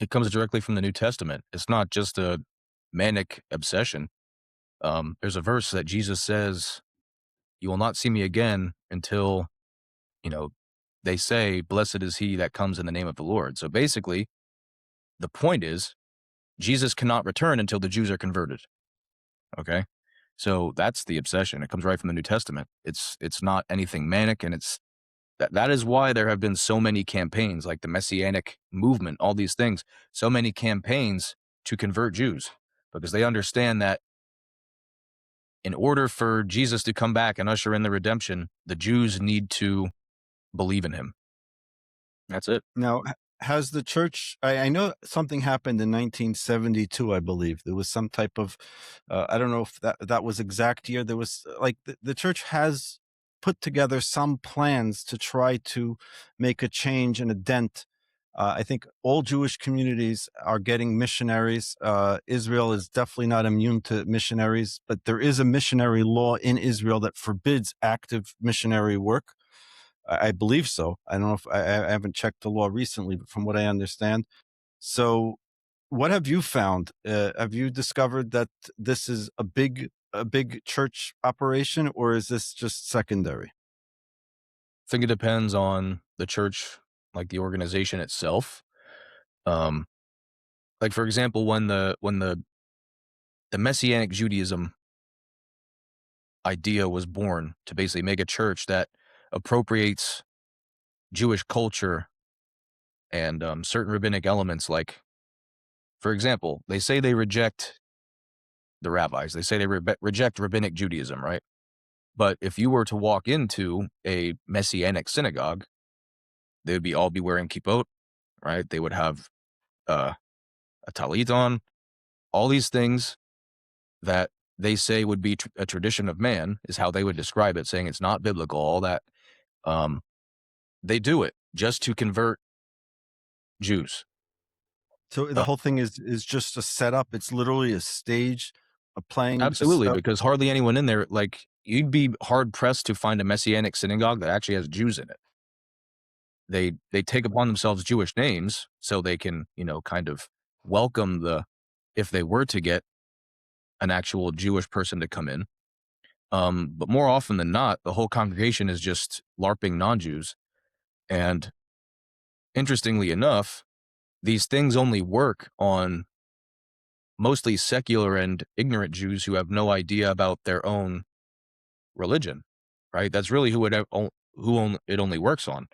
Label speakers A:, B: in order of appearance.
A: It comes directly from the New Testament. It's not just a manic obsession. There's a verse that Jesus says, "You will not see me again until," you know, they say, "Blessed is he that comes in the name of the Lord." So basically, the point is, Jesus cannot return until the Jews are converted. Okay? So that's the obsession. It comes right from the New Testament. It's not anything manic, and that is why there have been so many campaigns like the Messianic movement, all these things, so many campaigns to convert Jews, because they understand that in order for Jesus to come back and usher in the redemption, the Jews need to believe in him. That's it.
B: Now, has the church? I know something happened in 1972. I believe there was some type of. I don't know if that was exact year. There was like the church has put together some plans to try to make a change and a dent. I think all Jewish communities are getting missionaries. Israel is definitely not immune to missionaries, but there is a missionary law in Israel that forbids active missionary work. I believe so. I don't know if I haven't checked the law recently, but from what I understand. So, what have you found? Have you discovered that this is a big church operation, or is this just secondary?
A: I think it depends on the church, like the organization itself. Um, like for example, when the Messianic Judaism idea was born to basically make a church that appropriates Jewish culture and certain rabbinic elements. Like, for example, they say they reject the rabbis. They say they reject rabbinic Judaism, right? But if you were to walk into a Messianic synagogue, they would all be wearing kippot, right? They would have uh, a talit on, all these things that they say would be a tradition of man is how they would describe it, saying it's not biblical. All that um, they do it just to convert Jews.
B: So the whole thing is just a setup. It's literally a stage, a playing.
A: Absolutely, because hardly anyone in there, like, you'd be hard pressed to find a Messianic synagogue that actually has Jews in it. They take upon themselves Jewish names so they can, kind of welcome if they were to get an actual Jewish person to come in. But more often than not, the whole congregation is just LARPing non-Jews. And interestingly enough, these things only work on mostly secular and ignorant Jews who have no idea about their own religion, right? That's really who it only works on.